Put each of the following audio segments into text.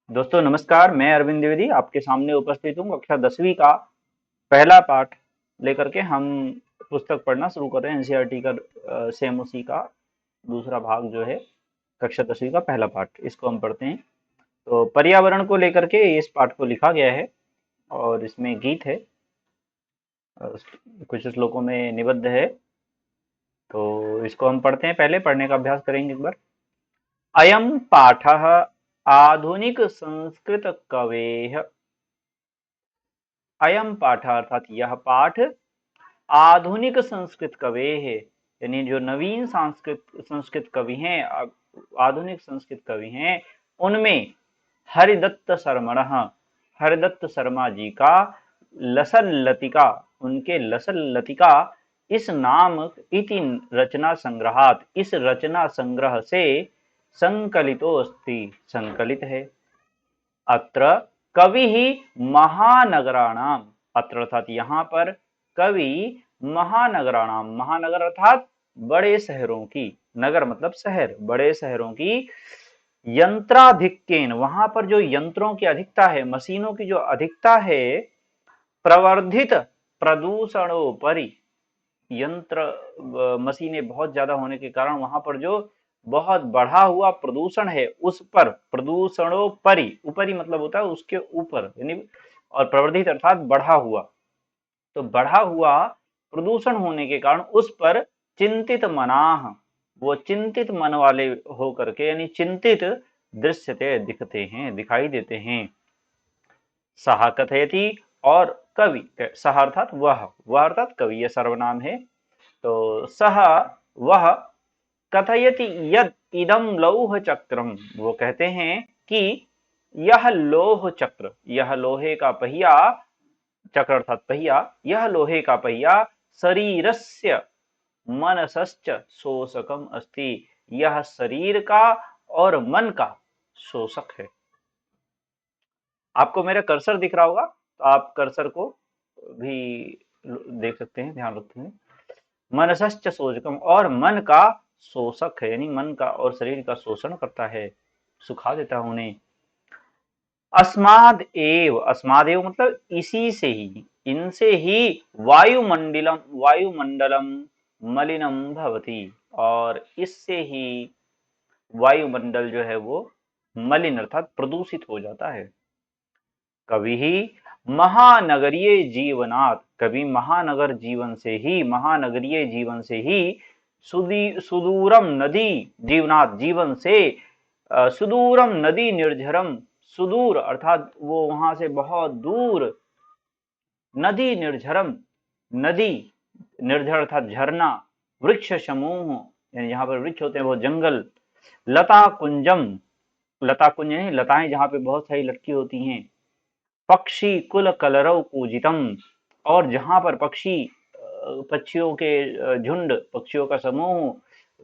दोस्तों नमस्कार। मैं अरविंद द्विवेदी आपके सामने उपस्थित हूँ। कक्षा 10वीं का पहला पाठ लेकर के हम पुस्तक पढ़ना शुरू कर रहे हैं। एनसीईआरटी का सेम उसी का दूसरा भाग जो है कक्षा 10वीं का पहला पाठ, इसको हम पढ़ते हैं। तो पर्यावरण को लेकर के इस पाठ को लिखा गया है और इसमें गीत है। अ, कुछ श्लोकों में निबद्ध है। तो इसको हम पढ़ते हैं, पहले पढ़ने का अभ्यास करेंगे एक बार। अयं पाठः आधुनिक संस्कृत कवेः। अयम पाठ अर्थात यह पाठ आधुनिक संस्कृत कवि है, यानी जो नवीन संस्कृत संस्कृत कवि हैं, आधुनिक संस्कृत कवि हैं, उनमें हरिदत्त शर्मण, हरिदत्त शर्मा जी का लसल लतिका, उनके लसल लतिका इस नामक इति रचना संग्रहात, इस रचना संग्रह से संकलितो अस्ति, संकलित है। अत्र कवि ही महानगराणाम, अत्र अर्थात यहाँ पर कवि महानगराणाम, महानगर अर्थात बड़े शहरों की, नगर मतलब शहर, बड़े शहरों की यंत्राधिक्येन, वहां पर जो यंत्रों की अधिकता है, मशीनों की जो अधिकता है, प्रवर्धित प्रदूषणोपरि, यंत्र मशीनें बहुत ज्यादा होने के कारण वहां पर जो बहुत बढ़ा हुआ प्रदूषण है उस पर, प्रदूषणोपरि, उपरि मतलब होता है उसके ऊपर, यानी और प्रवर्धित अर्थात बढ़ा हुआ, तो बढ़ा हुआ प्रदूषण होने के कारण उस पर चिंतित मनाह, वो चिंतित मन वाले हो करके, यानी चिंतित दृश्यते, दिखते हैं, दिखाई देते हैं। सहा कथयति, और कवि, सह अर्थात वह अर्थात कवि, यह सर्वनाम है। तो सह, वह, कथयति यद इदम लौह चक्रम, वो कहते हैं कि यह लोह चक्र, यह लोहे का पहिया, चक्र अर्थात पहिया, यह लोहे का पहिया शरीरस्य मनसश्च शोषकम अस्ति, यह शरीर का और मन का शोषक है। आपको मेरा कर्सर दिख रहा होगा, तो आप कर्सर को भी देख सकते हैं, ध्यान रखते हैं। मनसश्च शोषकम, और मन का शोषक है, यानी मन का और शरीर का शोषण करता है, सुखा देता है उन्हें। अस्माद एव मतलब इसी से ही, इनसे ही वायुमंडलम, वायुमंडलम मलिनम भवति, और इससे ही वायुमंडल जो है वो मलिन अर्थात प्रदूषित हो जाता है। कवि ही महानगरीय जीवनात्, कभी महानगर जीवन से ही, महानगरीय जीवन से ही, सुदूरम नदी जीवनात्, जीवन से, सुदूरम नदी निर्झरम, सुदूर अर्थात वो वहां से बहुत दूर, नदी निर्झरम, नदी, निर्झर अर्थात झरना, वृक्ष समूह, यानी जहां पर वृक्ष होते हैं वो जंगल, लता कुंजम, लता कुंज यानी लताएं जहां पे बहुत सारी लटकी होती हैं, पक्षी कुल कलरव कूजितम, और जहां पर पक्षी, पक्षियों के झुंड, पक्षियों का समूह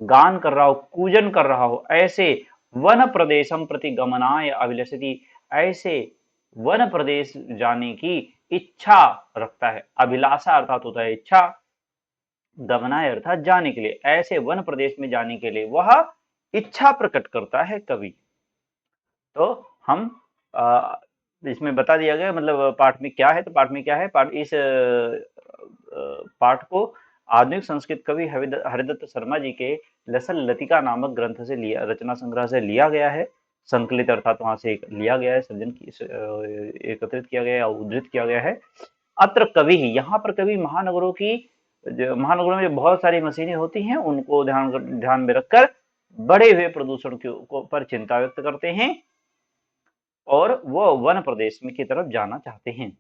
गान कर रहा हो, कूजन कर रहा हो, ऐसे वन प्रदेशम प्रति गमनाय अभिलषति, ऐसे वन प्रदेश जाने की इच्छा रखता है। अभिलाषा अर्थात होता है इच्छा, गमनाय अर्थात जाने के लिए, ऐसे वन प्रदेश में जाने के लिए वह इच्छा प्रकट करता है कवि। तो हम इसमें बता दिया गया, मतलब पाठ में क्या है, तो पाठ में क्या है, पाठ इस पाठ को आधुनिक संस्कृत कवि हरिदत्त शर्मा जी के लसल लतिका नामक ग्रंथ से लिया, रचना संग्रह से लिया गया है। संकलित अर्थात वहां से लिया गया है, सृजन की एकत्रित किया गया है, उद्धृत किया गया है। अत्र कवि ही, यहाँ पर कवि महानगरों की, महानगरों में जो बहुत सारी मशीनें होती हैं उनको ध्यान में रखकर बढ़े हुए प्रदूषण के पर चिंता व्यक्त करते हैं और वो वन प्रदेश में की तरफ जाना चाहते हैं।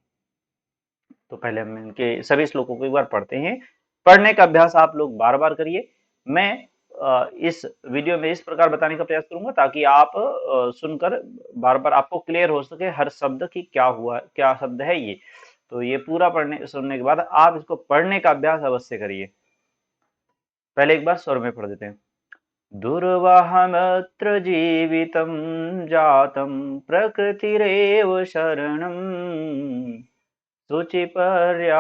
तो पहले हम इनके सभी श्लोकों को एक बार पढ़ते हैं। पढ़ने का अभ्यास आप लोग बार बार करिए। मैं इस वीडियो में इस प्रकार बताने का प्रयास करूंगा ताकि आप सुनकर बार बार आपको क्लियर हो सके हर शब्द की क्या हुआ, क्या शब्द है ये। तो ये पूरा पढ़ने सुनने के बाद आप इसको पढ़ने का अभ्यास अवश्य करिए। पहले एक बार स्वर में पढ़ देते हैं। दुर्वाहमत्र जीवितं जातं प्रकृतिरेव शरणं शुचिपर्यावरणं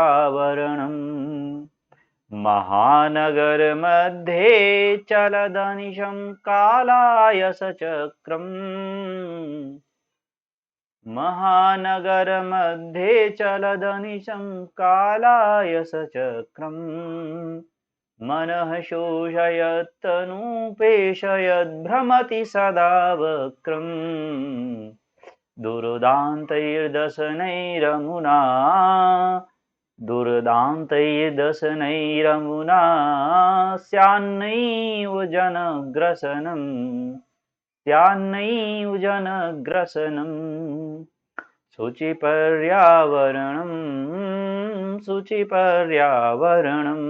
महानगरमध्ये चलदनिशं कालाय सचक्रम् महानगरमध्ये चलदनिशं कालायसचक्रम् मनः शोषयत्तनुपेशयद्भ्रमति सदा वक्रम् दुर्दान्तैर्दशनैरमुना दुर्दान्तैर्दशनैरमुना स्यान्नैव जनग्रसनम् स्यान्नैव जनग्रसनम् शुचिपर्यावरणम् शुचिपर्यावरणम्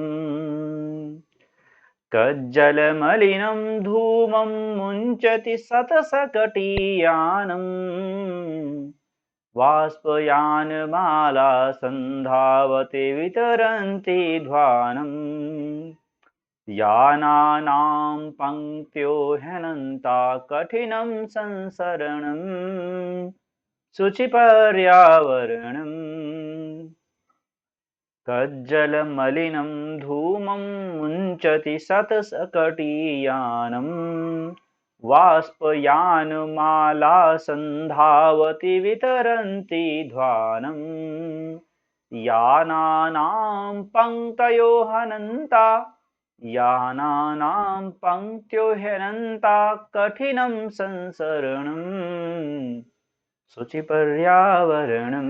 कज्जलमलिनं धूमं मुञ्चति शतशकटीयानम् बाष्पयानमाला सन्धावति वितरन्ति ध्वानम् यानानां पङ्क्त्यो ह्यनन्ता कठिनं संसरणम् शुचिपर्यावरणम् कज्जलमलिनं धूमं मुञ्चति शतशकटीयानम् बाष्पयानमाला सन्धावति वितरन्ति ध्वानम् यानानां पङ्क्तयो हनन्ता यानानां पङ्क्त्यो ह्यनन्ता कठिनं संसरणम् शुचिपर्यावरणम्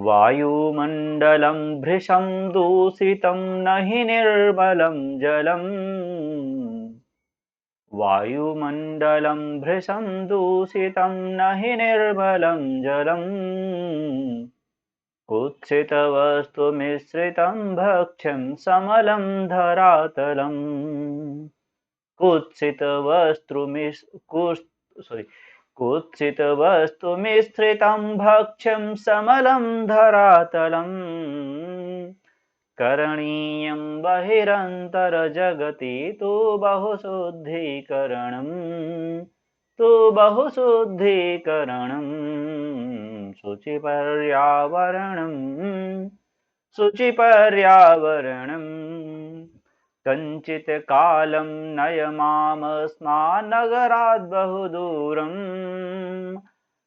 वायुमण्डलं भृशं दूषितं न हि निर्मलं जलम् वायुमण्डलं भृशं दूषितं न हि निर्मलं जलम् कुत्सितवस्तुमिश्रितं भक्ष्यं समलं धरातलम् कुत्सितवस्तुमिश्रितं भक्ष्यं समलं धरातलम् करणीयं बहिरन्तरजगति तु बहुशुद्धीकरणम् शुचिपर्यावरणम् शुचिपर्यावरणम् कञ्चित् कालं नयमामस्मान्नगरात् बहुदूरम्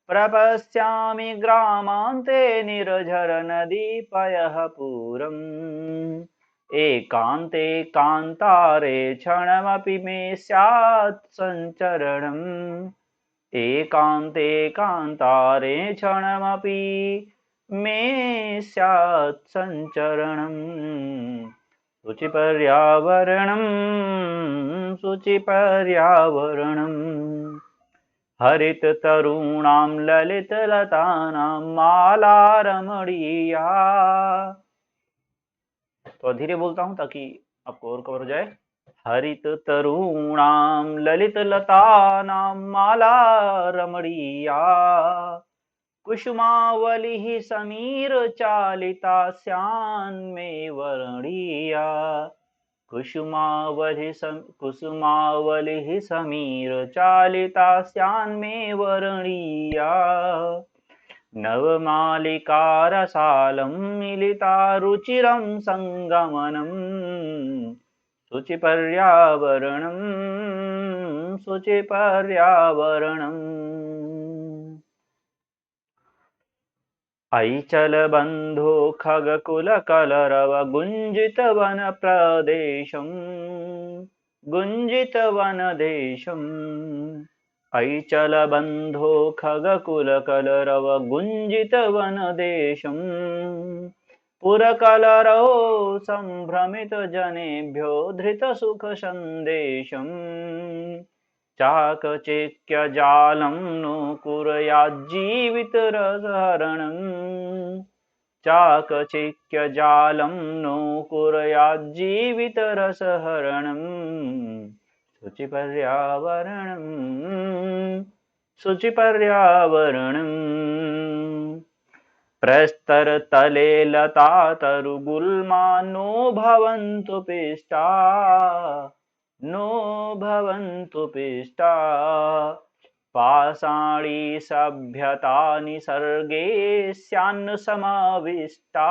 प्रपश्यामि ग्रामान्ते निर्झरनदीपयः पूरम् एकान्ते कान्तारे क्षणमपि मे स्यात् सञ्चरणम् एकान्ते कान्तारे क्षणमपि मे स्यात् सञ्चरणम् शुचिपर्यावरणम् शुचिपर्यावरणम् हरिततरूणां ललितलतानां माला रमणीया। तो धीरे बोलता हूँ ताकि आपको और कवर हो जाए। हरिततरूणां ललितलतानां माला रमणीया कुसुमावलिः समीरचालिता स्यान्मे वर्णीया कुसुमावलिः समीरचालिता स्यान्मे वर्णीया नवमालिकारसालं मिलिता रुचिरं सङ्गमनम् शुचिपर्यावरणम् शुचिपर्यावरणम् ऐचलबन्धो खगकुलकलरव गुञ्जितवनदेशम् ऐचलबन्धो खगकुलकलरव गुञ्जितवनदेशम् पुरकलरौ सम्भ्रमितजनेभ्यो धृतसुखसन्देशम् चाकचिक्यजालं नो कुर्याज्जीवितरसहरणम् चाकचिक्यजालं नो कुर्याज्जीवितरसहरणम् शुचिपर्यावरणम् शुचिपर्यावरणम् प्रस्तरतले लतातरुगुल्मा नो भवन्तु पिष्टा नो भवन्तु पिष्टा पाषाणी सभ्यता निसर्गे स्यान्न समाविष्टा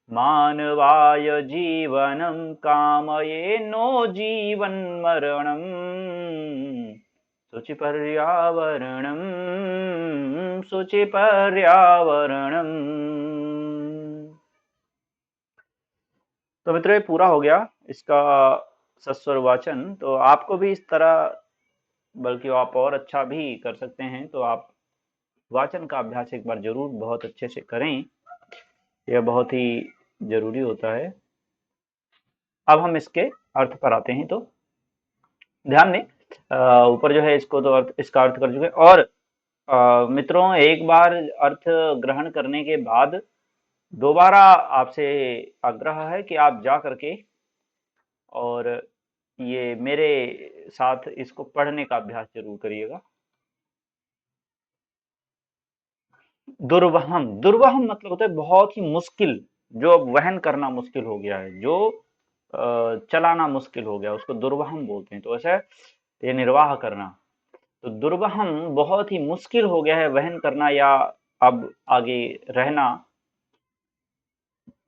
मानवाय जीवनं कामये नो जीवन्मरणम् शुचिपर्यावरणम् शुचिपर्यावरणम्। तो मित्रों ये पूरा हो गया इसका सस्वर वाचन। तो आपको भी इस तरह, बल्कि आप और अच्छा भी कर सकते हैं, तो आप वाचन का अभ्यास एक बार जरूर बहुत अच्छे से करें, यह बहुत ही जरूरी होता है। अब हम इसके अर्थ पर आते हैं। तो ध्यान दें, ऊपर जो है इसको तो अर्थ, इसका अर्थ कर चुके हैं। और मित्रों एक बार अर्थ ग्रहण करने के बाद दोबारा आपसे आग्रह है कि आप जा करके और ये मेरे साथ इसको पढ़ने का अभ्यास जरूर करिएगा। दुर्वहम, दुर्वहम मतलब होता है बहुत ही मुश्किल, जो अब वहन करना मुश्किल हो गया है, जो चलाना मुश्किल हो गया, उसको दुर्वहम बोलते हैं। तो ऐसे ये निर्वाह करना, तो दुर्वहम बहुत ही मुश्किल हो गया है वहन करना, या अब आगे रहना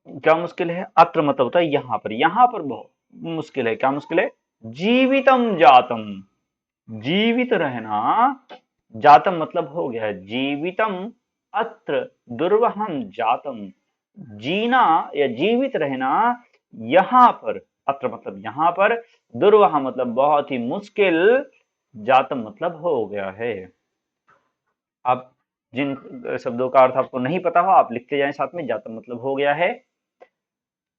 क्या मुश्किल है। अत्र मतलब होता है यहाँ पर, यहाँ पर बहुत मुश्किल है। क्या मुश्किल है? जीवितम जातम, जीवित रहना, जातम मतलब हो गया है जीवितम, अत्र दुर्वहम जातम, जीना या जीवित रहना यहाँ पर, अत्र मतलब यहाँ पर, दुर्वह मतलब बहुत ही मुश्किल, जातम मतलब हो गया है। आप जिन शब्दों का अर्थ आपको नहीं पता हो आप लिखते जाएं साथ में, जातम मतलब हो गया है।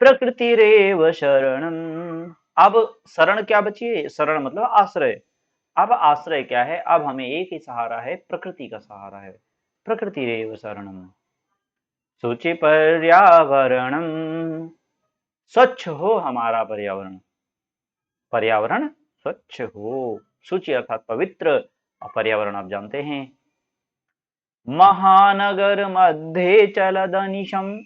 प्रकृतिरेव शरणम, अब शरण क्या बची है? शरण मतलब आश्रय। अब आश्रय क्या है? अब हमें एक ही सहारा है, प्रकृति का सहारा है। प्रकृतिरेव शरणम, शुचि पर्यावरणम, स्वच्छ हो हमारा पर्यावरण, पर्यावरण स्वच्छ हो। शुचि अर्थात पवित्र, और पर्यावरण आप जानते हैं। महानगर मध्य चलदनिशम,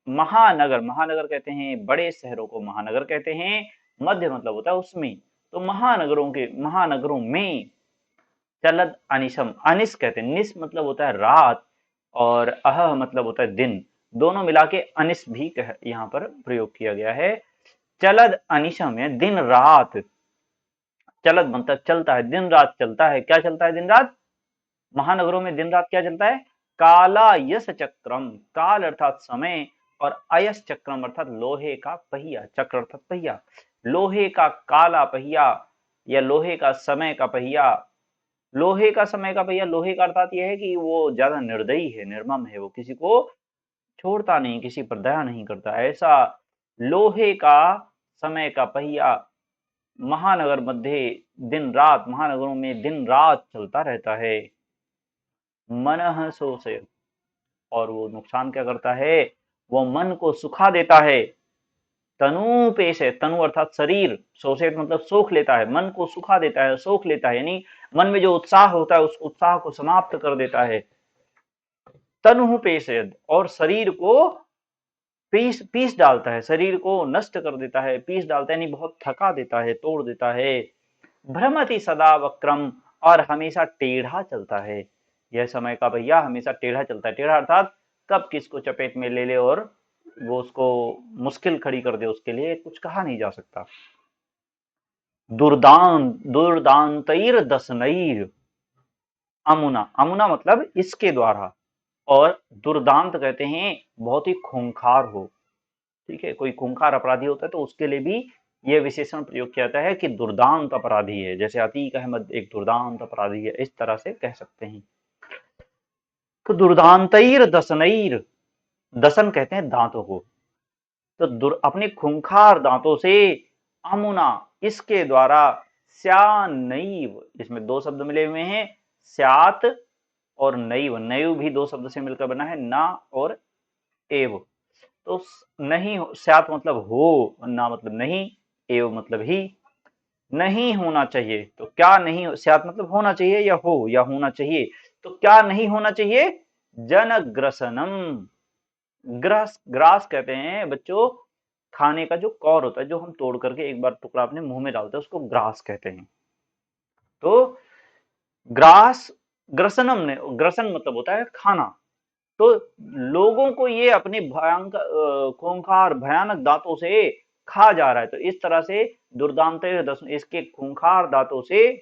महानगर, महानगर कहते हैं बड़े शहरों को महानगर कहते हैं। मध्य मतलब होता है उसमें, तो महानगरों के, महानगरों में, चलद अनिशम, अनिश कहते हैं, निश मतलब होता है रात, और अह मतलब होता है दिन, दोनों मिला के अनिश भी यहाँ पर प्रयोग किया गया है। चलद अनिशम है दिन रात, चलद मतलब चलता है, दिन रात चलता है। क्या चलता है दिन रात? महानगरों में दिन रात क्या चलता है? काला यश चक्रम, काल अर्थात समय, और अयस चक्रम अर्थात लोहे का पहिया, चक्र अर्थात पहिया, लोहे का काला पहिया, या लोहे का समय का पहिया। लोहे का समय का पहिया, लोहे का अर्थात यह है कि वो ज्यादा निर्दयी है, निर्मम है, वो किसी को छोड़ता नहीं, किसी पर दया नहीं करता, ऐसा लोहे का समय का पहिया महानगर मध्य दिन रात, महानगरों में दिन रात चलता रहता है। मनः शोषयत्, और वो नुकसान क्या करता है? वो मन को सुखा देता है। तनु पेशे, तनु अर्थात शरीर, शोषित मतलब सोख लेता है, मन को सुखा देता है, सोख लेता है, यानी मन में जो उत्साह होता है उस उत्साह को समाप्त कर देता है। तनु पेशयद, और शरीर को पीस पीस डालता है, शरीर को नष्ट कर देता है, पीस डालता है यानी बहुत थका देता है, तोड़ देता है। भ्रमति सदा वक्रम, और हमेशा टेढ़ा चलता है। यह समय का भैया हमेशा टेढ़ा चलता है। टेढ़ा अर्थात कब किसको चपेट में ले ले और वो उसको मुश्किल खड़ी कर दे, उसके लिए कुछ कहा नहीं जा सकता। दुर्दान, दुर्दांतैर दसनैर, अमुना, अमुना मतलब इसके द्वारा, और दुर्दांत कहते हैं बहुत ही खूंखार हो। ठीक है, कोई खूंखार अपराधी होता है तो उसके लिए भी यह विशेषण प्रयोग किया जाता है कि दुर्दांत अपराधी है, जैसे अतीक अहमद एक दुर्दांत अपराधी है, इस तरह से कह सकते हैं। तो दुर्दांतैर दसनैर, दसन कहते हैं दांतों को, तो अपने खूंखार दांतों से, अमुना इसके द्वारा, स्यानैव, इसमें दो शब्द मिले हुए हैं, स्यात और नैव, नैव भी दो शब्द से मिलकर बना है, ना और एव। तो नहीं, स्यात मतलब हो, ना मतलब नहीं, एव मतलब ही, नहीं होना चाहिए। तो क्या नहीं, स्यात मतलब होना चाहिए या हो या होना चाहिए, तो क्या नहीं होना चाहिए? जनग्रसनम, ग्रास, ग्रास कहते हैं बच्चों खाने का जो कौर होता है, जो हम तोड़ करके एक बार टुकड़ा अपने मुंह में डालते हैं, उसको ग्रास कहते हैं। तो ग्रास, ग्रसनम ने, ग्रसन मतलब होता है खाना, तो लोगों को ये अपने भयंकर खूंखार भयानक दांतों से खा जा रहा है। तो इस तरह से दुर्दांत इसके खूंखार दांतों से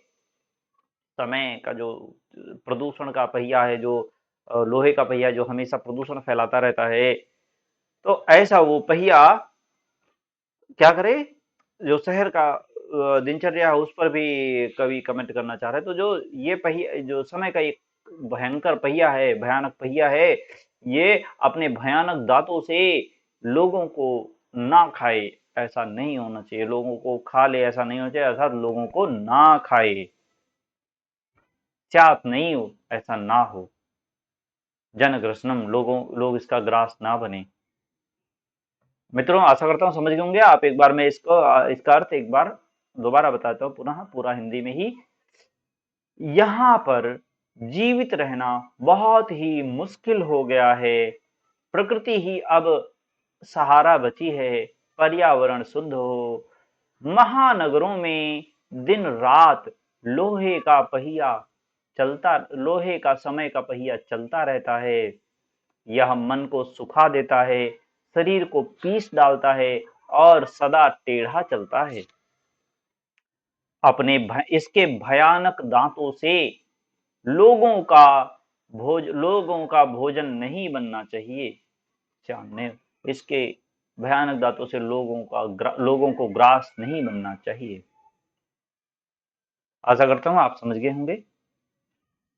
समय का जो प्रदूषण का पहिया है, जो लोहे का पहिया जो हमेशा प्रदूषण फैलाता रहता है, तो ऐसा वो पहिया क्या करे, जो शहर का दिनचर्या है उस पर भी कवि कमेंट करना चाह रहे हैं। तो जो ये पहिया, जो समय का एक भयंकर पहिया है, भयानक पहिया है, ये अपने भयानक दांतों से लोगों को ना खाए, ऐसा नहीं होना चाहिए। लोगों को खा ले ऐसा नहीं होना चाहिए, अर्थात लोगों को ना खाए, चात नहीं हो ऐसा ना हो। जनग्रसनम, लोग इसका ग्रास ना बने। मित्रों, आशा करता हूँ समझ गए होंगे आप। एक बार मैं इसका अर्थ एक बार दोबारा बताता हूँ, पुनः पूरा हिंदी में ही। यहाँ पर जीवित रहना बहुत ही मुश्किल हो गया है। प्रकृति ही अब सहारा बची है। पर्यावरण शुद्ध हो। महानगरों में दिन रात लोहे का समय का पहिया चलता रहता है। यह मन को सुखा देता है, शरीर को पीस डालता है और सदा टेढ़ा चलता है। इसके भयानक दांतों से लोगों का भोजन नहीं बनना चाहिए। जानने, इसके भयानक दांतों से लोगों को ग्रास नहीं बनना चाहिए। आशा करता हूँ आप समझ गए होंगे।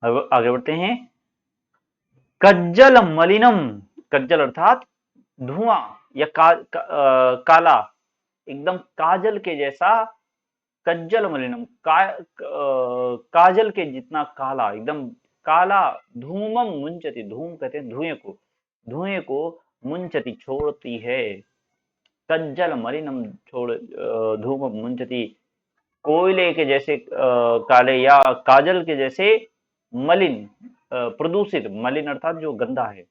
अब आगे बढ़ते हैं। कज्जल मलिनम, कज्जल अर्थात धुआं या काला, एकदम काजल के जैसा। कज्जल मलिनम, काजल के जितना काला, एकदम काला। धूमम मुंचति, धूम कहते हैं धुएं को मुंचति छोड़ती है। कज्जल मलिनम धूमम मुंचति, कोयले के जैसे काले या काजल के जैसे मलिन, प्रदूषित। मलिन अर्थात जो गंदा है।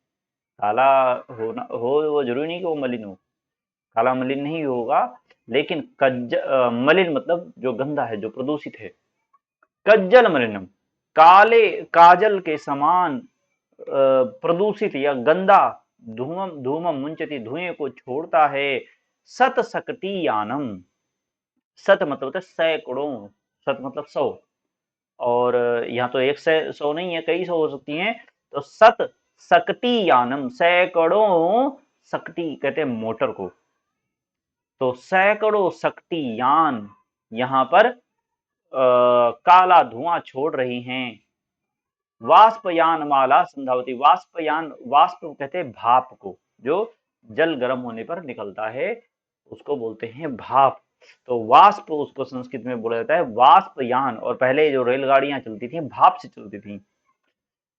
काला होना हो वो जरूरी नहीं कि वो मलिन हो, काला मलिन नहीं होगा, लेकिन मलिन मतलब जो गंदा है, जो प्रदूषित है। कज्जल मलिनम, काले काजल के समान प्रदूषित या गंदा। धूमम धूमम मुंचति, धुएं को छोड़ता है। सत सकटी यानम, सत मतलब होता है सैकड़ों, सत मतलब 100, और यहाँ तो एक से 100 नहीं है, कई 100 हो सकती हैं। तो सत सकटी यानम, सैकड़ों, सकटी कहते हैं मोटर को, तो सैकड़ों शक्ति यान यहाँ पर काला धुआं छोड़ रही हैं। वाष्पयान माला संधावती, वाष्पयान, वाष्प कहते हैं भाप को, जो जल गर्म होने पर निकलता है उसको बोलते हैं भाप। तो वाष्प उसको संस्कृत में बोला जाता है वाष्पयान। और पहले जो रेलगाड़ियां चलती थी भाप से चलती थी,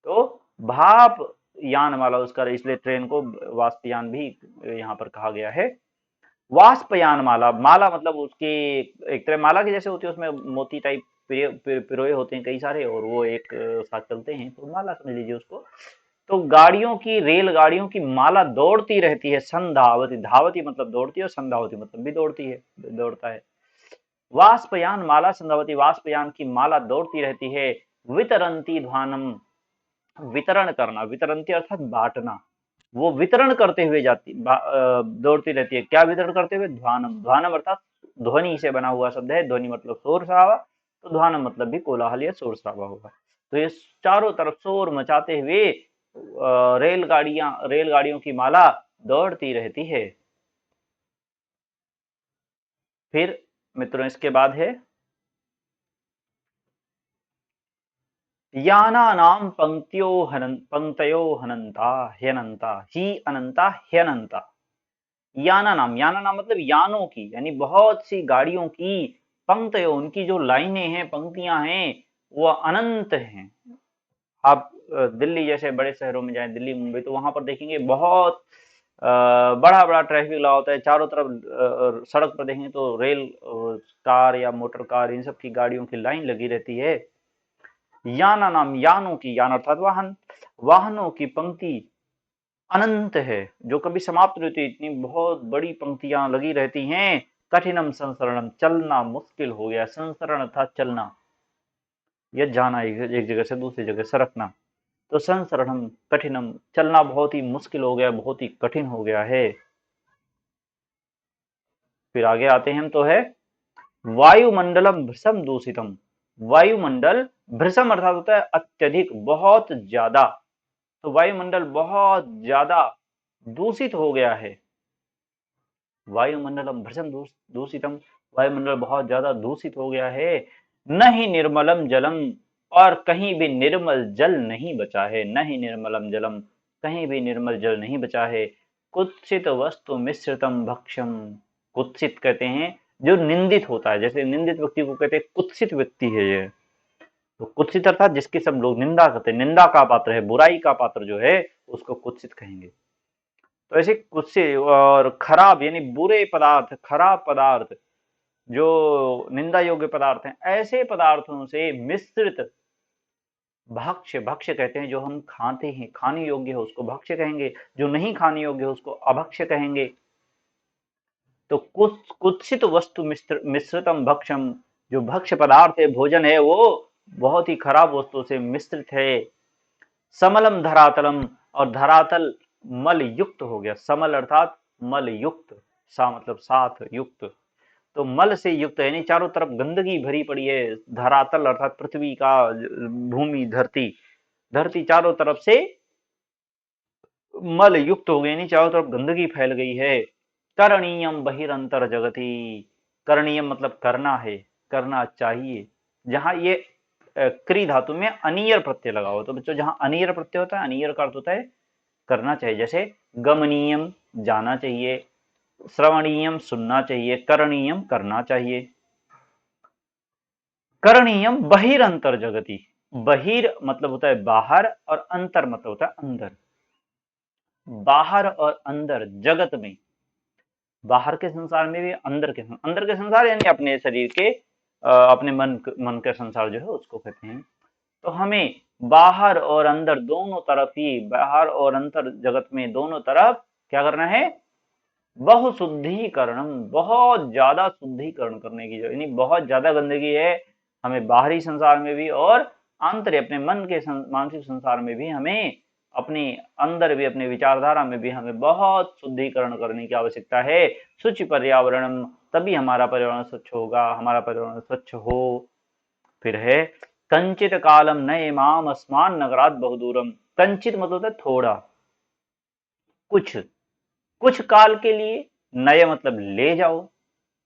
तो भाप यान वाला उसका, इसलिए ट्रेन को वाष्पयान भी यहाँ पर कहा गया है। वाष्पयान माला, माला मतलब उसकी एक तरह माला की जैसे होती है, उसमें मोती टाइप पिरोए होते हैं कई सारे, और वो एक साथ चलते हैं, तो माला समझ लीजिए उसको। तो रेलगाड़ियों की माला दौड़ती रहती है। संधावती, धावती मतलब दौड़ती है, और संधावती मतलब भी दौड़ती है, दौड़ता है। वाष्पयान माला संधावती, वाष्पयान की माला दौड़ती रहती है। वितरंती ध्वानम, वितरण करना, वितरंती अर्थात बांटना। वो वितरण करते हुए दौड़ती रहती है। क्या वितरण करते हुए? ध्वानम, ध्वानम अर्थात ध्वनि से बना हुआ शब्द है। ध्वनि मतलब शोर शराबा, तो ध्वानम मतलब भी कोलाहल या शोर शराबा होगा। तो ये चारों तरफ शोर मचाते हुए रेलगाड़ियों की माला दौड़ती रहती है। फिर मित्रों इसके बाद है यानानाम पंक्तयो हनंता ह्यनंता, ही अनंता ह्यनंता। याना नाम मतलब यानों की, यानी बहुत सी गाड़ियों की। पंक्तियों, उनकी जो लाइनें हैं, पंक्तियां हैं, वो अनंत हैं। आप दिल्ली जैसे बड़े शहरों में जाएं, दिल्ली मुंबई, तो वहां पर देखेंगे बहुत बड़ा बड़ा ट्रैफिक लगा होता है चारों तरफ। सड़क पर देखेंगे तो रेल कार या मोटर कार, इन सब की गाड़ियों की लाइन लगी रहती है। याना नाम, यानों की, यान अर्थात वाहन, वाहनों की पंक्ति अनंत है, जो कभी समाप्त नहीं होती। इतनी बहुत बड़ी पंक्तियां लगी रहती हैं। कठिनम संसरणम, चलना मुश्किल हो गया। संसरण अर्थात चलना, यह जाना, एक जगह से दूसरी जगह सरकना। तो संसरणम कठिनम, चलना बहुत ही मुश्किल हो गया, बहुत ही कठिन हो गया है। फिर आगे आते हैं हम, तो है वायुमंडलम भृशम दूषितम। वायुमंडल, भृशम अर्थात होता है अत्यधिक, बहुत ज्यादा। तो वायुमंडल बहुत ज्यादा दूषित हो गया है। वायुमंडलम भृशम दूषितम, वायुमंडल बहुत ज्यादा दूषित हो गया है। न ही निर्मलम जलम, और कहीं भी निर्मल जल नहीं बचा है। न ही निर्मलम जलम, कहीं भी निर्मल जल नहीं बचा है। कुत्सित वस्तु मिश्रितम भक्षम। कुत्सित कहते हैं जो निंदित होता है, जैसे निंदित व्यक्ति को कहते हैं कुत्सित व्यक्ति है ये। तो कुत्सित अर्थात जिसकी सब लोग निंदा करते हैं, निंदा का पात्र है, बुराई का पात्र जो है उसको कुत्सित कहेंगे। तो ऐसे कुत्सित और खराब यानी बुरे पदार्थ, खराब पदार्थ, जो निंदा योग्य पदार्थ हैं, ऐसे पदार्थों से मिश्रित भक्ष्य, भक्ष्य कहते हैं जो हम खाते हैं, खाने योग्य है उसको भक्ष्य कहेंगे, जो नहीं खाने योग्य है उसको अभक्ष्य कहेंगे। तो कुत्सित वस्तु मिश्रितम भक्षम, जो भक्ष्य पदार्थ है, भोजन है, वो बहुत ही खराब वस्तु से मिश्रित है। समलम धरातलम, और धरातल मल युक्त हो गया। समल अर्थात मल युक्त, सा मतलब साथ, युक्त, तो मल से युक्त है, यानी चारों तरफ गंदगी भरी पड़ी है। धरातल अर्थात पृथ्वी का, भूमि, धरती, धरती चारों तरफ से मल युक्त हो गई, यानी चारों तरफ गंदगी फैल गई है। करणीयम बहिरंतर जगति, करणीयम मतलब करना है, करना चाहिए। जहां ये क्री धातु में अनियर प्रत्यय लगा हो, तो बच्चों जहां अनियर प्रत्यय होता है, अनियर का अर्थ होता है करना चाहिए। जैसे गमनीयम जाना चाहिए, श्रवणीयम सुनना चाहिए, करणीयम करना चाहिए। करणीयम बहिरंतर जगति, बहिर मतलब होता है बाहर, और अंतर मतलब होता है अंदर। बाहर और अंदर जगत में, बाहर के संसार में भी, अंदर के संसार यानी अपने शरीर के, अपने मन के संसार जो है उसको कहते हैं। तो हमें बाहर और अंदर दोनों तरफ ही, बाहर और अंतर जगत में दोनों तरफ क्या करना है? बहुशुद्धिकरणम, बहुत ज्यादा शुद्धिकरण करने की, यानी बहुत ज्यादा गंदगी है हमें बाहरी संसार में भी, और आंतरिक अपने मन के मानसिक संसार में भी, हमें अपने अंदर भी, अपने विचारधारा में भी हमें बहुत शुद्धिकरण करने की आवश्यकता है। शुचि पर्यावरणम, तभी हमारा पर्यावरण स्वच्छ होगा, हमारा पर्यावरण स्वच्छ हो। फिर है कंचित कालम नए माम अस्मान नगरात बहुदूरम। कंचित मतलब होता है थोड़ा, कुछ, कुछ काल के लिए, नए मतलब ले जाओ,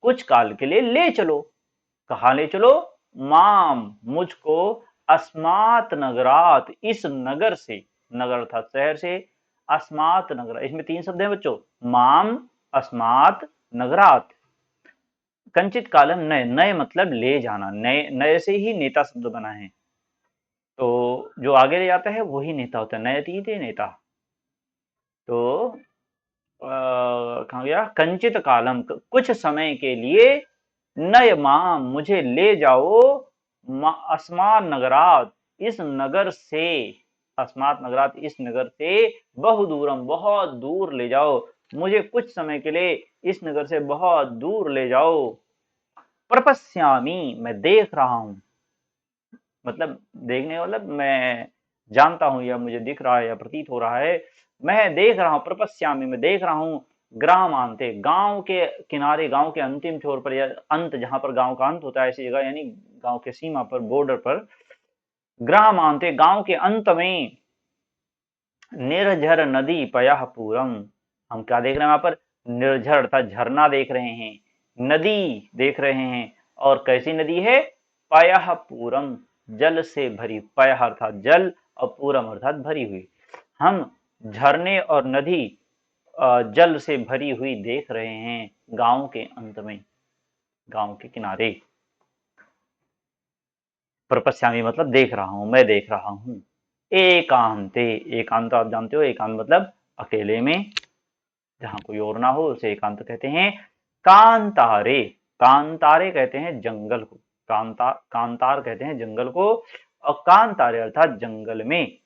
कुछ काल के लिए ले चलो। कहाँ ले चलो? माम मुझको, अस्मात नगरात इस नगर से, नगर अर्थात शहर से, अस्मात नगर, इसमें तीन शब्द हैं बच्चों, माम, अस्मात, नगरात। कंचित कालम नए, नए मतलब ले जाना, नए, नए से ही नेता शब्द बना है, तो जो आगे ले जाता है वही नेता होता है, नयतीते नेता। तो कहाँ गया? कंचित कालम कुछ समय के लिए, नय माम मुझे ले जाओ, अस्मान नगरात इस नगर से, अस्मात नगरात इस नगर से, बहुदूरम बहुत दूर ले जाओ, मुझे कुछ समय के लिए इस नगर से बहुत दूर ले जाओ। प्रपश्यामी मैं देख रहा हूं, मतलब देखने का मतलब मैं जानता हूं, या मुझे दिख रहा है, या प्रतीत हो रहा है, मैं देख रहा हूं, प्रपश्यामी मैं देख रहा हूं, ग्रामांते गांव के किनारे, गांव के अंतिम छोर पर, या अंत जहां पर गांव का अंत होता है ऐसी जगह, यानी गांव के सीमा पर, बॉर्डर पर, ग्रामांते गांव के अंत में, निर्झर नदी पयः पूरम, हम क्या देख रहे हैं वहां पर? निर्झर अर्थात झरना देख रहे हैं, नदी देख रहे हैं, और कैसी नदी है? पयः पूरम जल से भरी, पयः अर्थात जल, और पूरम अर्थात भरी हुई। हम झरने और नदी जल से भरी हुई देख रहे हैं गांव के अंत में, गांव के किनारे। प्रपश्यामी मतलब देख रहा हूं, मैं देख रहा हूं। एकांते, एकांत आप जानते हो, एकांत मतलब अकेले में, जहां कोई और ना हो उसे एकांत कहते हैं। कांतारे, कांतारे कहते हैं जंगल को, कांतार कहते हैं जंगल को, और कांतारे अर्थात जंगल में।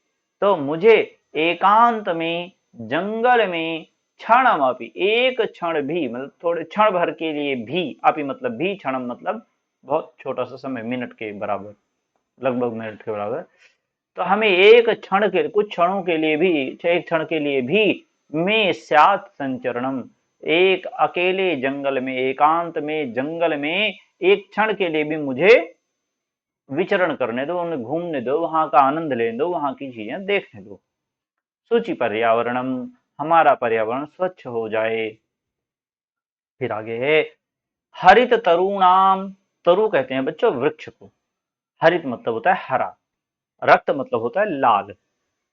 तो मुझे एकांत में, जंगल में, क्षणम अपि एक क्षण भी, मतलब थोड़े क्षण भर के लिए भी, अपि मतलब भी, क्षणम मतलब बहुत छोटा सा समय, मिनट के बराबर, लगभग मिनट के बराबर, तो हमें एक क्षण के कुछ क्षणों के लिए भी, एक क्षण के लिए भी में स्यात् संचरणम, एक अकेले जंगल में, एकांत में जंगल में एक क्षण के लिए भी मुझे विचरण करने दो, उन्हें घूमने दो, वहां का आनंद लेने दो, वहां की चीजें देखने दो। सूचि पर्यावरणम, हमारा पर्यावरण स्वच्छ हो जाए। फिर आगे है हरित तरुणाम, तरु कहते हैं बच्चों वृक्ष को, हरित मतलब होता है हरा, रक्त मतलब होता है लाल,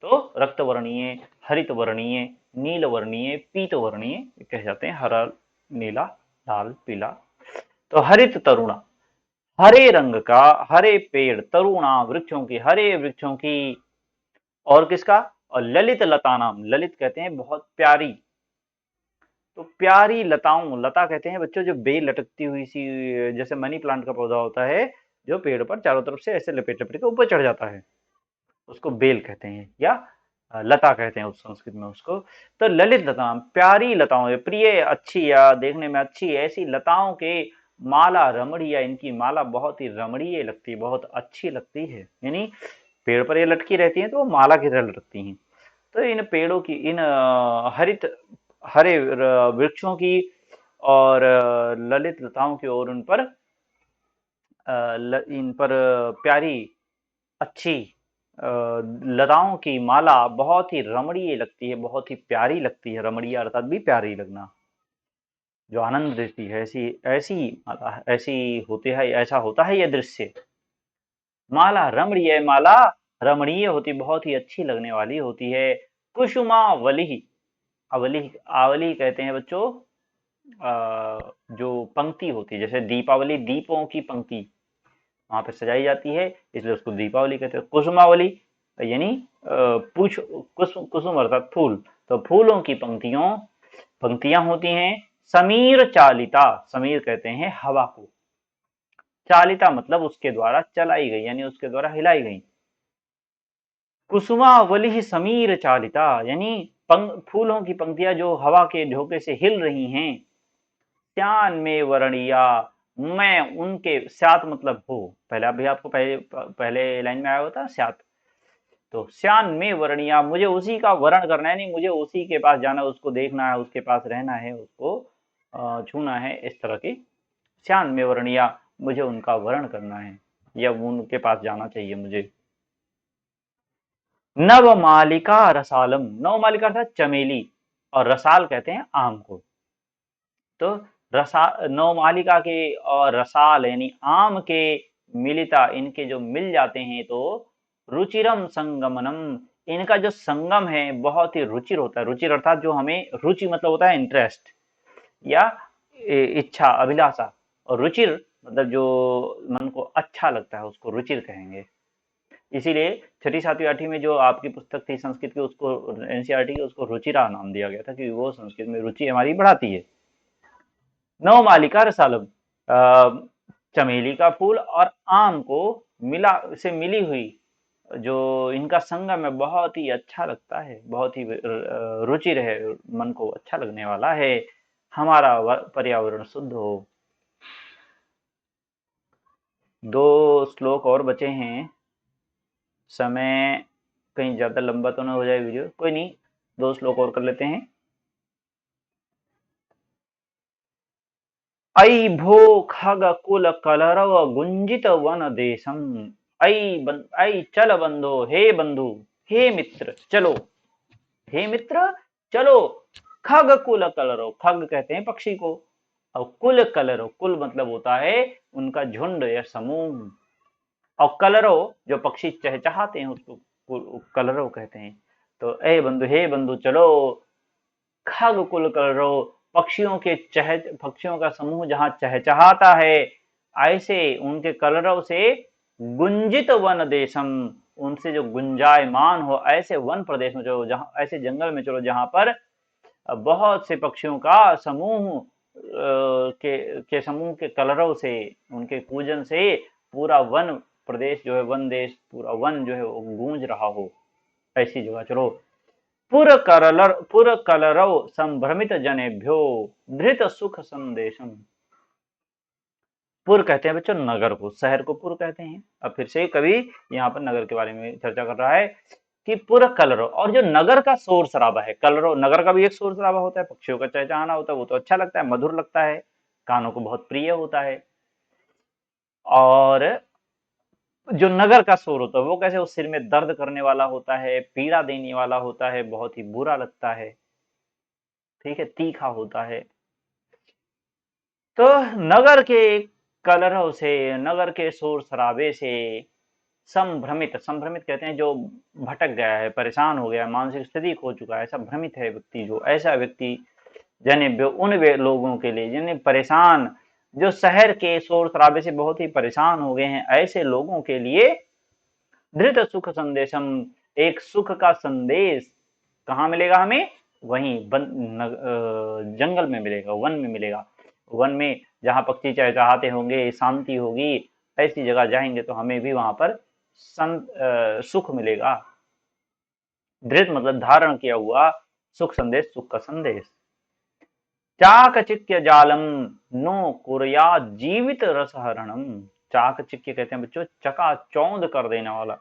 तो रक्त वर्णीय, हरित वर्णीय, नील वर्णीय, पीत वर्णीय कह जाते हैं, हरा, नीला, लाल, पीला। तो हरित तरुणा, हरे रंग का, हरे पेड़, तरुणा वृक्षों की, हरे वृक्षों की, और किसका, और ललित लता नाम, ललित कहते हैं बहुत प्यारी, तो प्यारी लताओं, लता कहते हैं बच्चों जो बेल लटकती हुई सी, जैसे मनी प्लांट का पौधा होता है जो पेड़ पर चारों तरफ से ऐसे लपेट लपेट के ऊपर चढ़ जाता है, उसको बेल कहते हैं, या लता कहते हैं उस संस्कृत में उसको। तो ललित लता, प्यारी लताओं, प्रिय, अच्छी या देखने में अच्छी ऐसी लताओं के माला रमणीय, इनकी माला बहुत ही रमणीय लगती है, बहुत अच्छी लगती है, यानी पेड़ पर ये लटकी रहती हैं तो वो माला की तरह लटकती हैं। तो इन पेड़ों की, इन हरित, हरे वृक्षों की और ललित लताओं की, और उन पर इन पर प्यारी अच्छी लताओं की माला बहुत ही रमणीय लगती है, बहुत ही प्यारी लगती है, रमणीय अर्थात भी प्यारी लगना, जो आनंद देती है, ऐसी ऐसी माला, ऐसी होती है, ऐसा होता है यह दृश्य। माला रमणीय, माला रमणीय होती, बहुत ही अच्छी लगने वाली होती है। कुसुमावली, अवली, आवली कहते हैं बच्चों जो पंक्ति होती है, जैसे दीपावली, दीपों की पंक्ति वहां पे सजाई जाती है, इसलिए उसको दीपावली कहते हैं। कुसुमावली यानी पुष्प, कुसुम अर्थात फूल, तो फूलों की पंक्तियों, पंक्तियां होती हैं। समीर चालिता, समीर कहते हैं हवा को, चालिता मतलब उसके द्वारा चलाई गई, यानी उसके द्वारा हिलाई गई। कुसुमावली समीर चालिता, यानी फूलों की पंक्तियां जो हवा के झोंके से हिल रही हैं। श्यान में वर्णिया, मैं उनके, स्यात मतलब हो, पहले अभी आपको पहले लाइन में आया होता स्यात, तो श्यान में वर्णिया, मुझे उसी का वर्ण करना है, नहीं मुझे उसी के पास जाना, उसको देखना है, उसके पास रहना है, उसको छूना है, इस तरह की श्यान में वर्णिया, मुझे उनका वर्ण करना है, या उनके पास जाना चाहिए मुझे। नवमालिका रसालम, नवमालिका अर्थात चमेली, और रसाल कहते हैं आम को। तो रसा, नवमालिका के और रसाल यानी आम के मिलिता, इनके जो मिल जाते हैं तो रुचिरम संगमनम, इनका जो संगम है बहुत ही रुचिर होता है। रुचिर अर्थात जो हमें, रुचि मतलब होता है इंटरेस्ट या इच्छा, अभिलाषा, और रुचिर मतलब जो मन को अच्छा लगता है उसको रुचिर कहेंगे। इसीलिए छठी सातवीं आठवीं में जो आपकी पुस्तक थी संस्कृत की, उसको एनसीईआरटी की, उसको रुचिरा नाम दिया गया था, क्योंकि वो संस्कृत में रुचि हमारी बढ़ाती है। नवमालिका रसालम, चमेली का फूल और आम को मिला, से मिली हुई जो इनका संगम है, बहुत ही अच्छा लगता है, बहुत ही रुचिर है, मन को अच्छा लगने वाला है, हमारा पर्यावरण शुद्ध हो। दो श्लोक और बचे हैं, समय कहीं ज्यादा लंबा तो ना हो जाए वीडियो, कोई नहीं, दो श्लोक और कर लेते हैं। ऐ भो खग कुल कलरव गुंजित वन देशम, ऐ चल बंधो, हे बंधु, हे मित्र चलो, हे मित्र चलो, खग कुल कलरव, खग कहते हैं पक्षी को, और कुल कलरव, कुल मतलब होता है उनका झुंड या समूह, और कलरव जो पक्षी चहचहाते हैं उसको कलरव कहते हैं। तो ए बंधु, हे बंधु चलो, खग कुल कलरव, पक्षियों के पक्षियों का समूह जहां चहचहाता है, ऐसे उनके कलरव से गुंजित वन देशम, उनसे जो गुंजायमान हो ऐसे वन प्रदेश में चलो, जहां ऐसे जंगल में चलो जहां पर बहुत से पक्षियों का समूह के समूह के कलरव से, उनके कूजन से पूरा वन प्रदेश जो है, वन देश, पूरा वन जो है वो गूंज रहा हो, ऐसी जगह चलो। पुर कलरव संभ्रमित जनेभ्यो धृत सुख संदेशम, पुर कहते हैं बच्चों नगर को, शहर को पुर कहते हैं। अब फिर से कवि यहाँ पर नगर के बारे में चर्चा कर रहा है कि पुर कलरव, और जो नगर का शोर शराबा है, कलरव नगर का भी एक शोर शराबा होता है, पक्षियों का चहचहाना होता है, वो तो अच्छा लगता है, मधुर लगता है, कानों को बहुत प्रिय होता है। और जो नगर का शोर होता है वो कैसे, उस सिर में दर्द करने वाला होता है, पीड़ा देने वाला होता है, बहुत ही बुरा लगता है, ठीक है, तीखा होता है। तो नगर के कलरव से, नगर के शोर शराबे से संभ्रमित, संभ्रमित कहते हैं जो भटक गया है, परेशान हो गया, मानसिक स्थिति खो चुका है, ऐसा भ्रमित है व्यक्ति, जो ऐसा व्यक्ति जने उन लोगों के लिए जिन्हें परेशान, जो शहर के शोर शराबे से बहुत ही परेशान हो गए हैं, ऐसे लोगों के लिए धृत सुख संदेशम, एक सुख का संदेश कहाँ मिलेगा हमें, वहीं जंगल में मिलेगा, वन में मिलेगा। वन में जहाँ पक्षी चहचहाते होंगे, शांति होगी, ऐसी जगह जाएंगे तो हमें भी वहां पर सुख मिलेगा। धृत मतलब धारण किया हुआ, सुख संदेश, सुख का संदेश। चाकचिक्य जालम नो कुर्या जीवित रसहरणम। चाकचिक्य कहते हैं बच्चों चकाचौंध कर देने वाला,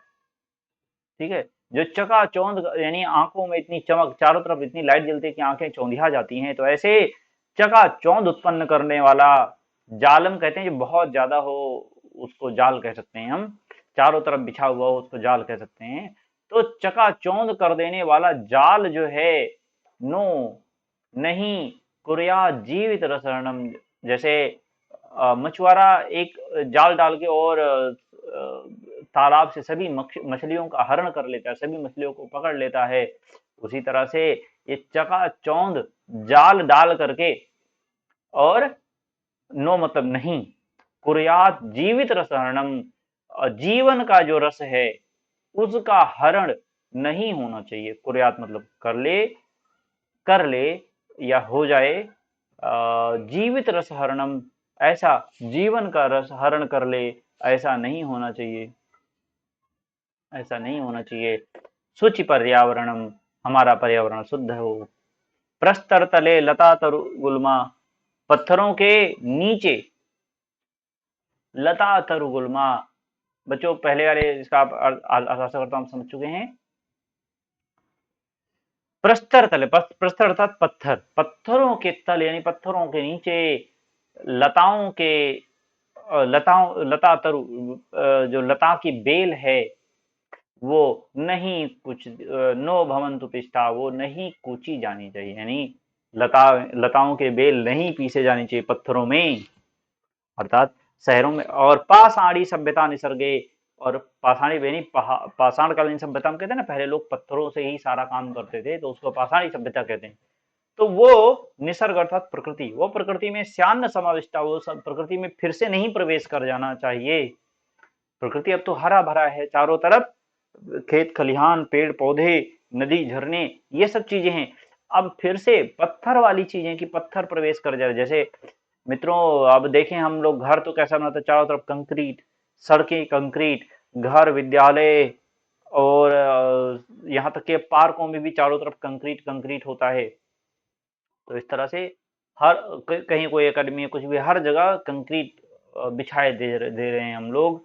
ठीक है, जो चकाचौंध यानी आंखों में इतनी चमक, चारों तरफ इतनी लाइट जलती है कि आंखें चौंधिया जाती हैं, तो ऐसे चकाचौंध उत्पन्न करने वाला जालम कहते हैं, जो बहुत ज्यादा हो उसको जाल कह सकते हैं हम, चारों तरफ बिछा हुआ हो उसको जाल कह सकते हैं। तो चकाचौंध कर देने वाला जाल जो है, नो नहीं, कुर्या जीवित रसरणम, जैसे मछुआरा एक जाल डाल के और तालाब से सभी मछलियों का हरण कर लेता है, सभी मछलियों को पकड़ लेता है, उसी तरह से ये चकाचौंध जाल डाल करके, और नो मतलब नहीं, कुर्यात जीवित रसहरणम, जीवन का जो रस है उसका हरण नहीं होना चाहिए। कुर्यात मतलब कर ले या हो जाए, जीवित रस हरणम, ऐसा जीवन का रस हरण कर ले, ऐसा नहीं होना चाहिए, ऐसा नहीं होना चाहिए। शुचि पर्यावरणम, हमारा पर्यावरण शुद्ध हो। प्रस्तर तले लता तरु गुल्मा, पत्थरों के नीचे लता तरु गुल्मा। बच्चों पहले वाले इसका आप आशा करता हूँ समझ चुके हैं। प्रस्तर तले, प्रस्तर अर्थात पत्थर, पत्थरों के तल यानी पत्थरों के नीचे लताओं के, लता तरु, जो लता की बेल है वो नहीं कुछ, नो भवंतु पिष्टा, वो नहीं कूची जानी चाहिए, यानी लताओं के बेल नहीं पीसे जानी चाहिए पत्थरों में, अर्थात शहरों में। और पाषाणी सभ्यता निसर्गे, और पाषाणी यानी पाषाण कालीन सभ्यता हम कहते हैं ना, पहले लोग पत्थरों से ही सारा काम करते थे, तो उसको पाषाणी सभ्यता कहते हैं। तो वो निसर्ग अर्थात प्रकृति, वो प्रकृति में श्यान्न समाविष्टा, वो सब प्रकृति में फिर से नहीं प्रवेश कर जाना चाहिए। प्रकृति अब तो हरा भरा है, चारों तरफ खेत खलिहान, पेड़ पौधे, नदी झरने, ये सब चीजें हैं। अब फिर से पत्थर वाली चीजें कि पत्थर प्रवेश कर जाए, जैसे मित्रों अब देखें हम लोग, घर तो कैसा बनाते हैं, चारों तरफ कंक्रीट, सड़कें कंक्रीट, घर विद्यालय, और यहाँ तक के पार्कों में भी चारों तरफ कंक्रीट कंक्रीट होता है। तो इस तरह से हर कहीं कोई एकेडमी कुछ भी, हर जगह कंक्रीट बिछाए दे रहे हैं हम लोग।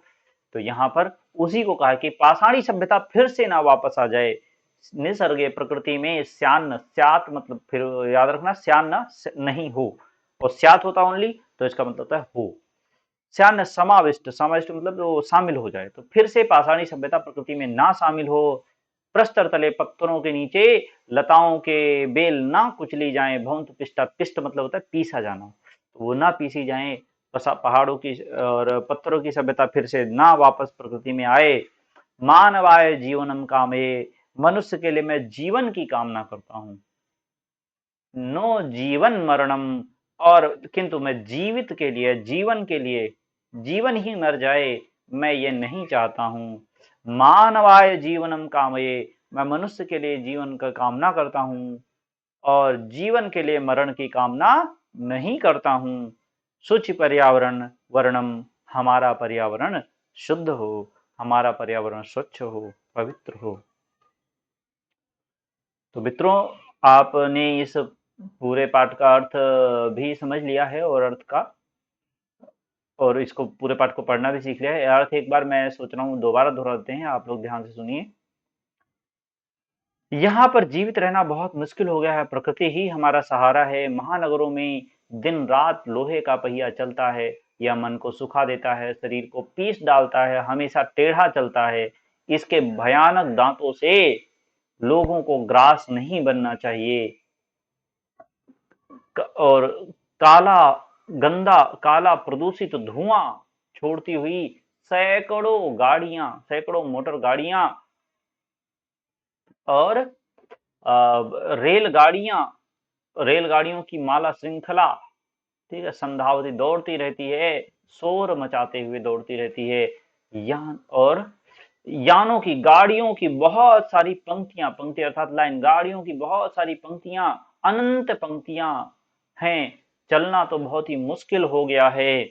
तो यहाँ पर उसी को कहा कि पाषाणी सभ्यता फिर से ना वापस आ जाए, निसर्ग प्रकृति में श्यान स्यात, मतलब फिर याद रखना श्यान ना नहीं हो, और स्यात होता ओनली, तो इसका मतलब होता है हो। श्यान समाविष्ट, समाविष्ट मतलब वो शामिल हो जाए, तो फिर से पाषाणी सभ्यता प्रकृति में ना शामिल हो। प्रस्तर तले, पत्थरों के नीचे लताओं के बेल ना कुचली जाए, भवंत पिष्टा, पिष्ट मतलब होता है पीसा जाना, तो वो ना पीसी जाए, पहाड़ों की और पत्थरों की सभ्यता फिर से ना वापस प्रकृति में आए। मानवाय जीवनम कामे, मनुष्य के लिए मैं जीवन की कामना करता हूँ। नो जीवन मरणम, और किंतु मैं जीवित के लिए, जीवन के लिए, जीवन ही मर जाए, मैं ये नहीं चाहता हूँ। मानवाय जीवनम कामये, मैं मनुष्य के लिए जीवन का कामना करता हूँ, और जीवन के लिए मरण की कामना नहीं करता हूँ। शुचि पर्यावरण वर्णम, हमारा पर्यावरण शुद्ध हो, हमारा पर्यावरण स्वच्छ हो, पवित्र हो। तो मित्रों आपने इस पूरे पाठ का अर्थ भी समझ लिया है, और अर्थ का और इसको पूरे पाठ को पढ़ना भी सीख लिया है। अर्थ एक बार मैं सोच रहा हूँ दोबारा दोहराते हैं, आप लोग ध्यान से सुनिए। यहाँ पर जीवित रहना बहुत मुश्किल हो गया है, प्रकृति ही हमारा सहारा है। महानगरों में दिन रात लोहे का पहिया चलता है, यह मन को सुखा देता है, शरीर को पीस डालता है, हमेशा टेढ़ा चलता है। इसके भयानक दांतों से लोगों को ग्रास नहीं बनना चाहिए। और काला गंदा काला प्रदूषित धुआं छोड़ती हुई सैकड़ों मोटर गाड़ियां और रेलगाड़ियां रेलगाड़ियों की माला श्रृंखला, ठीक है, संधावती दौड़ती रहती है, शोर मचाते हुए दौड़ती रहती है। यान और यानों की गाड़ियों की बहुत सारी पंक्तियां, पंक्ति अर्थात लाइन, गाड़ियों की बहुत सारी पंक्तियां, अनंत पंक्तियां हैं। चलना तो बहुत ही मुश्किल हो गया है।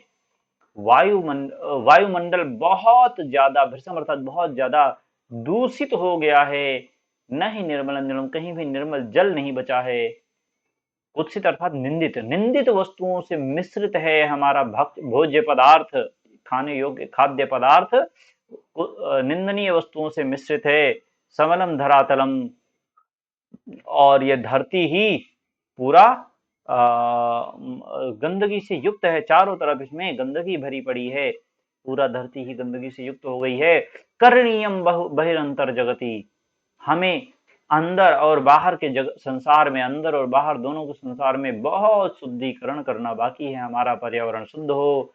वायुमंडल बहुत ज्यादा भीषण अर्थात बहुत ज्यादा दूषित हो गया है। न ही निर्मल निर्मल कहीं भी निर्मल जल नहीं बचा है। कुत्सित अर्थात निंदित, निंदित वस्तुओं से मिश्रित है हमारा भक्त भोज्य पदार्थ, खाने योग्य खाद्य पदार्थ निंदनीय वस्तुओं से मिश्रित है। समलम धरातलम, और ये धरती ही पूरा गंदगी से युक्त है, चारों तरफ इसमें गंदगी भरी पड़ी है, पूरा धरती ही गंदगी से युक्त हो गई है। करणीयम बहिरंतर जगति, हमें अंदर और बाहर के संसार में, अंदर और बाहर दोनों के संसार में बहुत शुद्धिकरण करना बाकी है, हमारा पर्यावरण शुद्ध हो।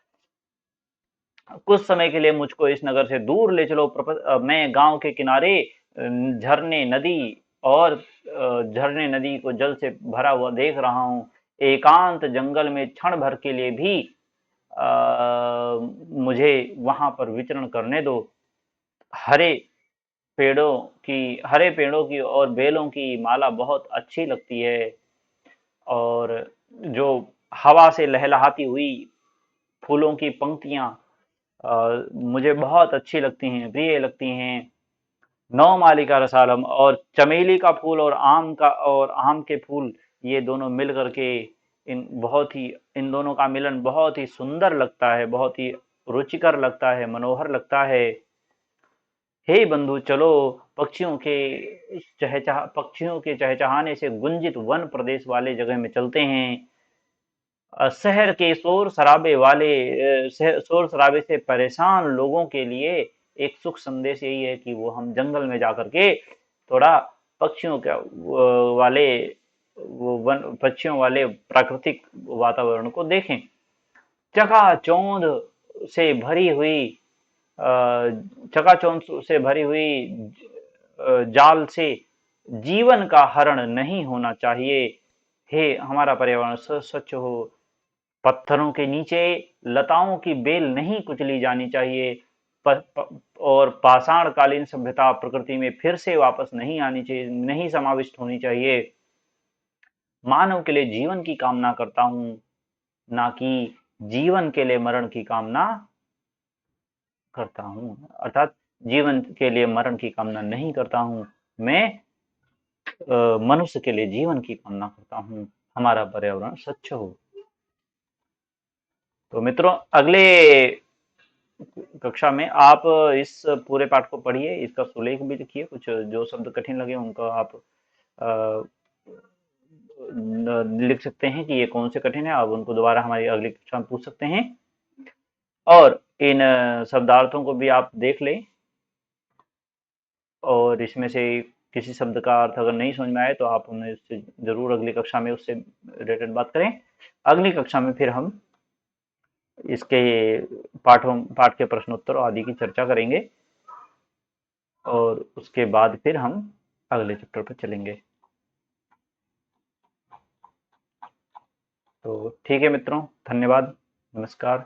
कुछ समय के लिए मुझको इस नगर से दूर ले चलो, मैं गांव के किनारे झरने नदी और झरने नदी को जल से भरा हुआ देख रहा हूँ। एकांत जंगल में क्षण भर के लिए भी मुझे वहां पर विचरण करने दो। हरे हरे पेड़ों की और बेलों की माला बहुत अच्छी लगती है, और जो हवा से लहलहाती हुई फूलों की पंक्तियां मुझे बहुत अच्छी लगती हैं, प्रिय लगती हैं। नौ मालिका रसालम, और चमेली का फूल और आम के फूल, ये दोनों मिल करके इन दोनों का मिलन बहुत ही सुंदर लगता है, बहुत ही रुचिकर लगता है, मनोहर लगता है। हे बंधु चलो, पक्षियों के चहचहाने से गुंजित वन प्रदेश वाले जगह में चलते हैं। शहर के शोर शराबे से परेशान लोगों के लिए एक सुख संदेश यही है कि वो हम जंगल में जाकर के थोड़ा पक्षियों के वाले पक्षियों वाले प्राकृतिक वातावरण को देखें। चकाचौंध से भरी हुई चकाचौंध से भरी हुई जाल से जीवन का हरण नहीं होना चाहिए। हे हमारा पर्यावरण स्वच्छ हो। पत्थरों के नीचे लताओं की बेल नहीं कुचली जानी चाहिए, और पाषाणकालीन सभ्यता प्रकृति में फिर से वापस नहीं आनी चाहिए, नहीं समाविष्ट होनी चाहिए। मानव के लिए जीवन की कामना करता हूं, ना कि जीवन के लिए मरण की कामना करता हूं, अर्थात जीवन के लिए मरण की कामना नहीं करता हूं, मैं मनुष्य के लिए जीवन की कामना करता हूं। हमारा पर्यावरण स्वच्छ हो। तो मित्रों, अगले कक्षा में आप इस पूरे पाठ को पढ़िए, इसका सुलेख भी लिखिए, कुछ जो शब्द कठिन लगे उनको आप लिख सकते हैं कि ये कौन से कठिन है, आप उनको दोबारा हमारी अगली कक्षा में पूछ सकते हैं। और इन शब्दार्थों को भी आप देख लें, और इसमें से किसी शब्द का अर्थ अगर नहीं समझ में आए तो आप उन्हें उससे जरूर अगली कक्षा में उससे रिलेटेड बात करें। अगली कक्षा में फिर हम इसके पाठ के प्रश्नोत्तर आदि की चर्चा करेंगे, और उसके बाद फिर हम अगले चैप्टर पर चलेंगे। तो ठीक है मित्रों, धन्यवाद, नमस्कार।